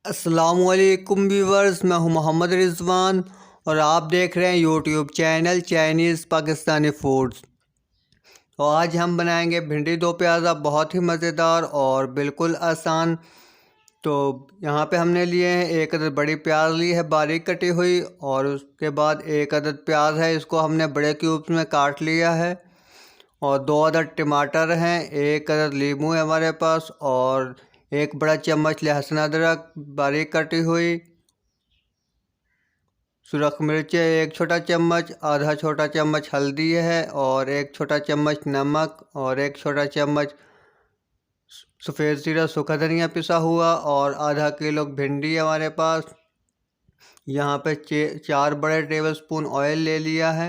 अस्सलामुअलैकुम व्यूवर्स, मैं हूं मोहम्मद रिजवान और आप देख रहे हैं YouTube channel Chinese Pakistani foods. तो आज हम बनाएंगे भिंडी दो प्याज़ा, बहुत ही मज़ेदार और बिल्कुल आसान। तो यहाँ पे हमने लिए हैं एक अदद बड़ी प्याज ली है बारीक कटी हुई, और उसके बाद एक अदद प्याज है, इसको हमने बड़े क्यूब्स में काट लिया है। और दो अदद टमाटर हैं, एक अदद नींबू है हमारे पास, और एक बड़ा चम्मच लहसुन अदरक बारीक कटी हुई, सुरख मिर्चें एक छोटा चम्मच, आधा छोटा चम्मच हल्दी है, और एक छोटा चम्मच नमक, और एक छोटा चम्मच सफ़ेद जीरा सूखा धनिया पिसा हुआ, और आधा किलो भिंडी हमारे पास। यहाँ पे 4 बड़े टेबलस्पून ऑयल ले लिया है,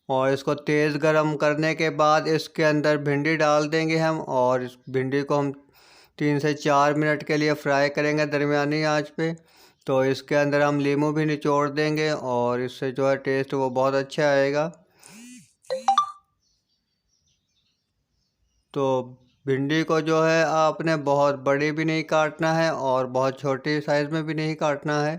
और इसको तेज़ गरम करने के बाद इसके अंदर भिंडी डाल देंगे हम, और इस भिंडी को हम 3 से 4 मिनट के लिए फ्राई करेंगे दरमियानी आंच पे। तो इसके अंदर हम नींबू भी निचोड़ देंगे, और इससे जो है टेस्ट वो बहुत अच्छा आएगा। तो भिंडी को जो है आपने बहुत बड़ी भी नहीं काटना है और बहुत छोटी साइज़ में भी नहीं काटना है,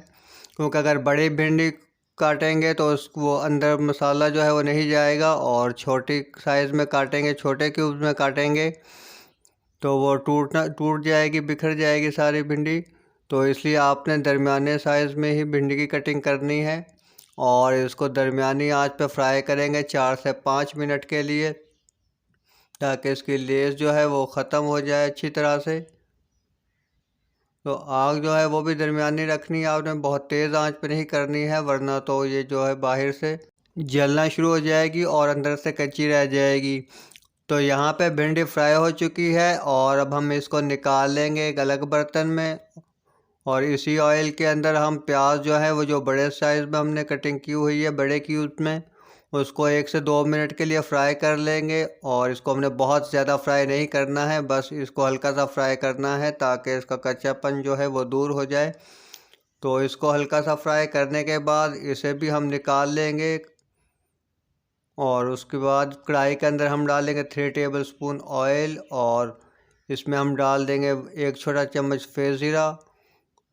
क्योंकि अगर बड़ी भिंडी काटेंगे तो वो अंदर मसाला जो है वो नहीं जाएगा, और छोटी साइज़ में काटेंगे, छोटे क्यूब्स में काटेंगे तो वो टूट जाएगी, बिखर जाएगी सारी भिंडी। तो इसलिए आपने दरमियाने साइज़ में ही भिंडी की कटिंग करनी है, और इसको दरमियानी आंच पे फ्राई करेंगे 4 से 5 मिनट के लिए, ताकि इसकी लेस जो है वो ख़त्म हो जाए अच्छी तरह से। तो आग जो है वो भी दरमियानी रखनी है आपने, बहुत तेज़ आंच पे नहीं करनी है, वरना तो ये जो है बाहर से जलना शुरू हो जाएगी और अंदर से कच्ची रह जाएगी। तो यहाँ पे भिंडी फ्राई हो चुकी है, और अब हम इसको निकाल लेंगे एक अलग बर्तन में, और इसी ऑयल के अंदर हम प्याज जो है वो जो बड़े साइज़ में हमने कटिंग की हुई है बड़े क्यूब्स में, उसको 1 से 2 मिनट के लिए फ्राई कर लेंगे। और इसको हमने बहुत ज़्यादा फ्राई नहीं करना है, बस इसको हल्का सा फ्राई करना है ताकि इसका कच्चापन जो है वो दूर हो जाए। तो इसको हल्का सा फ्राई करने के बाद इसे भी हम निकाल लेंगे, और उसके बाद कढ़ाई के अंदर हम डालेंगे 3 टेबलस्पून ऑयल, और इसमें हम डाल देंगे 1 छोटा चम्मच सफ़ेद ज़ीरा,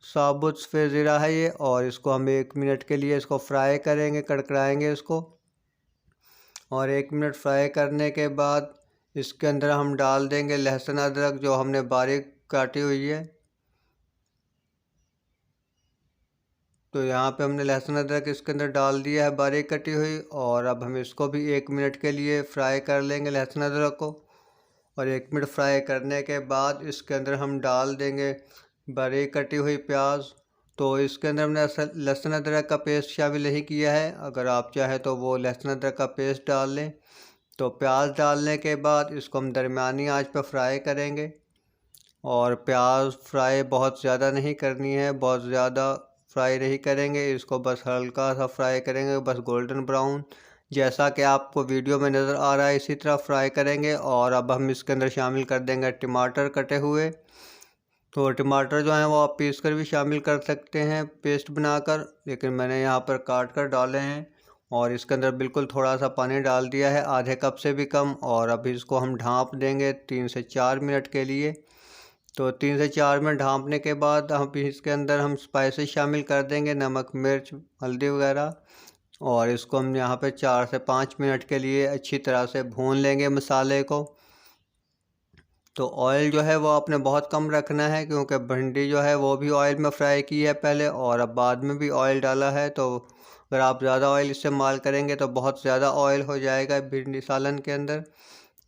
साबुत सफ़ेद ज़ीरा है ये, और इसको हम 1 मिनट के लिए इसको फ्राई करेंगे, कड़कड़ाएंगे इसको। और 1 मिनट फ्राई करने के बाद इसके अंदर हम डाल देंगे लहसुन अदरक जो हमने बारीक काटी हुई है। तो यहाँ पे हमने लहसुन अदरक इसके अंदर डाल दिया है बारीक कटी हुई, और अब हम इसको भी 1 मिनट के लिए फ्राई कर लेंगे लहसुन अदरक को। और 1 मिनट फ्राई करने के बाद इसके अंदर हम डाल देंगे बारीक कटी हुई प्याज। तो इसके अंदर हमने लहसुन अदरक का पेस्ट शामिल नहीं किया है, अगर आप चाहें तो वो लहसुन अदरक का पेस्ट डाल लें। तो प्याज डालने के बाद इसको हम दरमियानी आंच पर फ्राई करेंगे, और प्याज फ्राई बहुत ज़्यादा नहीं करनी है, बहुत ज़्यादा फ्राई नहीं करेंगे इसको, बस हल्का सा फ्राई करेंगे, बस गोल्डन ब्राउन जैसा कि आपको वीडियो में नज़र आ रहा है इसी तरह फ्राई करेंगे। और अब हम इसके अंदर शामिल कर देंगे टमाटर कटे हुए। तो टमाटर जो हैं वो आप पीस कर भी शामिल कर सकते हैं पेस्ट बनाकर, लेकिन मैंने यहाँ पर काट कर डाले हैं। और इसके अंदर बिल्कुल थोड़ा सा पानी डाल दिया है, आधे कप से भी कम, और अभी इसको हम ढाँप देंगे 3 से 4 मिनट के लिए। तो 3 से 4 मिनट ढाँपने के बाद हम इसके अंदर हम स्पाइसेस शामिल कर देंगे, नमक मिर्च हल्दी वगैरह, और इसको हम यहाँ पे 4 से 5 मिनट के लिए अच्छी तरह से भून लेंगे मसाले को। तो ऑयल जो है वो आपने बहुत कम रखना है, क्योंकि भिंडी जो है वो भी ऑयल में फ्राई की है पहले, और अब बाद में भी ऑयल डाला है। तो अगर आप ज़्यादा ऑयल इस्तेमाल करेंगे तो बहुत ज़्यादा ऑयल हो जाएगा भिंडी सालन के अंदर।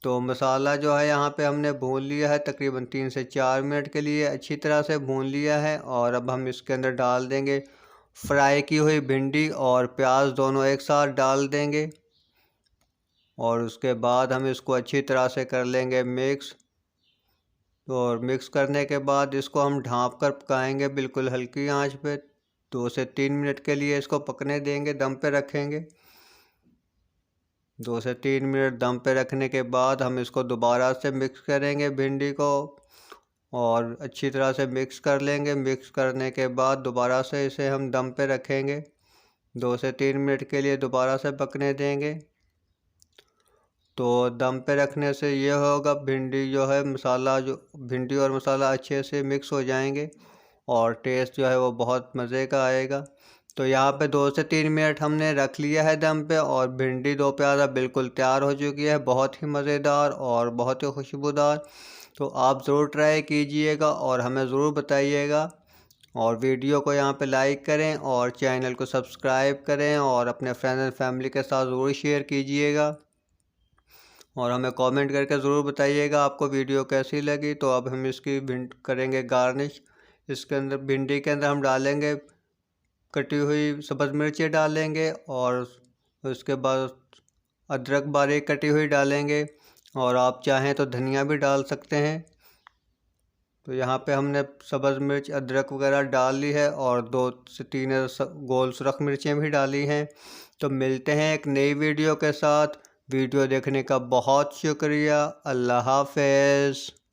तो मसाला जो है यहाँ पे हमने भून लिया है, तकरीबन 3 से 4 मिनट के लिए अच्छी तरह से भून लिया है। और अब हम इसके अंदर डाल देंगे फ्राई की हुई भिंडी और प्याज, दोनों एक साथ डाल देंगे, और उसके बाद हम इसको अच्छी तरह से कर लेंगे मिक्स। और मिक्स करने के बाद इसको हम ढाँप कर पकाएंगे बिल्कुल हल्की आंच पे, 2 से 3 मिनट के लिए इसको पकने देंगे, दम पे रखेंगे। 2 से 3 मिनट दम पे रखने के बाद हम इसको दोबारा से मिक्स करेंगे भिंडी को, और अच्छी तरह से मिक्स कर लेंगे। मिक्स करने के बाद दोबारा से इसे हम दम पे रखेंगे, 2 से 3 मिनट के लिए दोबारा से पकने देंगे। तो दम पे रखने से ये होगा भिंडी जो है मसाला जो भिंडी और मसाला अच्छे से मिक्स हो जाएंगे, और टेस्ट जो है वो बहुत मज़े का आएगा। तो यहाँ पे 2 से 3 मिनट हमने रख लिया है दम पे और भिंडी दो प्याज़ा बिल्कुल तैयार हो चुकी है, बहुत ही मज़ेदार और बहुत ही खुशबूदार। तो आप ज़रूर ट्राई कीजिएगा और हमें ज़रूर बताइएगा, और वीडियो को यहाँ पे लाइक करें और चैनल को सब्सक्राइब करें और अपने फ्रेंड्स एंड फैमिली के साथ ज़रूर शेयर कीजिएगा और हमें कमेंट करके ज़रूर बताइएगा आपको वीडियो कैसी लगी। तो अब हम इसकी करेंगे गार्निश। इसके अंदर भिंडी के अंदर हम डालेंगे कटी हुई सब्ज़ मिर्ची डालेंगे और उसके बाद अदरक बारीक कटी हुई डालेंगे और आप चाहें तो धनिया भी डाल सकते हैं। तो यहाँ पे हमने सब्ज़ मिर्च अदरक वगैरह डाल ली है और 2 से 3 गोल सुरख मिर्चें भी डाली हैं। तो मिलते हैं एक नई वीडियो के साथ। वीडियो देखने का बहुत शुक्रिया। अल्लाह हाफ़िज़।